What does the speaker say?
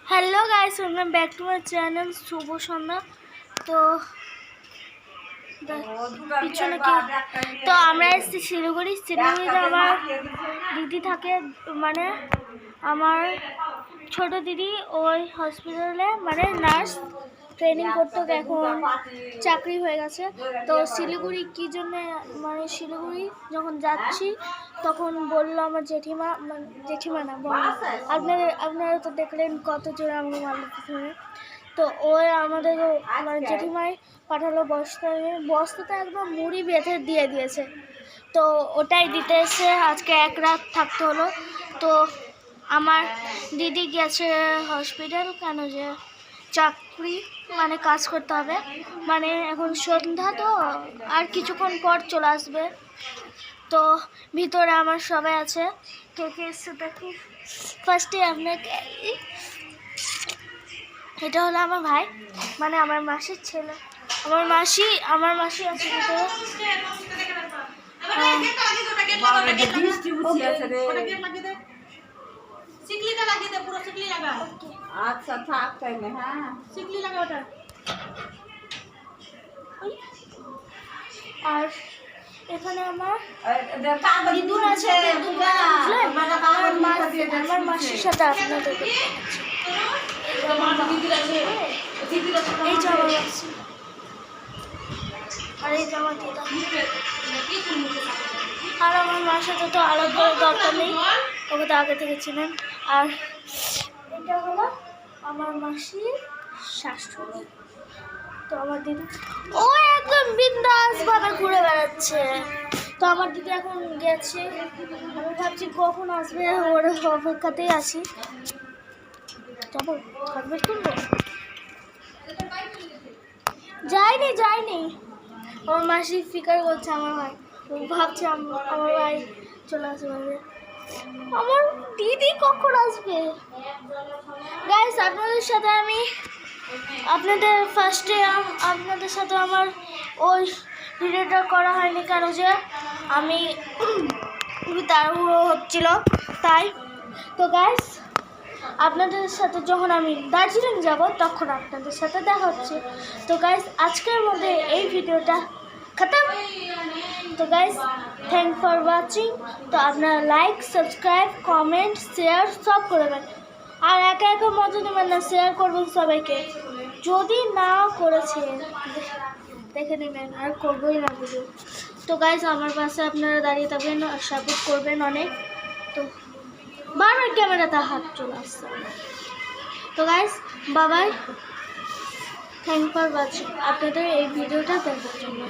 Hello guys, welcome back to my channel শুভ সন্ধ্যা। তো পিছনে কি তো আমরা এসেছি শিলিগুড়িতে আমার দিদি থাকে, মানে আমার ছোট দিদি ওই হসপিটালে মানে নার্স ট্রেনিং করতে, এখন চাকরি হয়ে গেছে। তো শিলিগুড়ি কী জন্যে, মানে শিলিগুড়ি যখন যাচ্ছি তখন বললো আমার জেঠিমা, জেঠিমা না বল, আপনারা তো দেখলেন কত জোরে আমরা মারলো পিছনে। তো ওই আমাদের মানে জেঠিমাই পাঠালো বস্তাতে একদম মুড়ি বেঁধে দিয়ে দিয়েছে। তো ওটাই দিতে এসে আজকে এক রাত থাকতে হলো। তো আমার দিদি গেছে হসপিটাল, কেন যে চাকরি মানে কাজ করতে হবে, মানে এখন সন্ধ্যা তো আর কিছুক্ষণ পর চলে আসবে। তো ভিতরে আমার সবাই আছে, কে কে এসছে দেখি। ফার্স্টে আপনাকে, এটা হলো আমার ভাই, মানে আমার মাসির ছেলে, আমার মাসি আছে ভিতরে। আচ্ছা থাক তাইলে, হ্যাঁ সিকলি লাগা ওটা। আর এখানে আমার দিদুন আছে, আমার মাসির সাথে আপনাদেরকে এই যে আমার মাসি, আর এই যে আমার দিদা। আর আমার মার সাথে তো আলাদা দরকার নেই, ওকে তো আগে থেকে ছিলেন। আর এটা হলো আমার মাসির শাশুড়ি। তো আমার দিদি ও একদম বিন্দাস ভাবে ঘুরে বেড়াচ্ছে। তো আমার দিদি এখন গেছে, আমি ভাবছি কখন আসবে, ওর অপেক্ষাতেই আছি। যাবো হাজবেন্ড করবো, যাইনি। আমার মাসি ফিকার করছে আমার ভাই, ভাবছে আমার ভাই চলে আসবে। আমার দিদি কখন আসবে গাইস? আপনাদের সাথে আমার ওই ভিডিওটা করা হয়নি, কেন যে আমি খুবই তাড়াহুড়ো হচ্ছিল তাই। তো গাইস আপনাদের সাথে যখন আমি দার্জিলিং যাব তখন আপনাদের সাথে দেখা হচ্ছে। তো গাইস আজকের মধ্যে এই ভিডিওটা খতম। তো গাইস থ্যাংক ফর ওয়াচিং। তো আপনারা লাইক, সাবস্ক্রাইব, কমেন্ট, শেয়ার সব করবেন, আর একা মজা নেবেন না, শেয়ার করবেন সবাইকে। যদি না করেছেন দেখে নেবেন, আর করবোই না ভিডিও। তো গাইস আমার পাশে আপনারা দাঁড়িয়ে থাকবেন আর সাপোর্ট করবেন অনেক। তো বারবার ক্যামেরাতে হাত চলে আসছে। তো গাইস বাবাই, থ্যাংক ফর ওয়াচিং আপনাদের এই ভিডিওটা দেখার জন্য।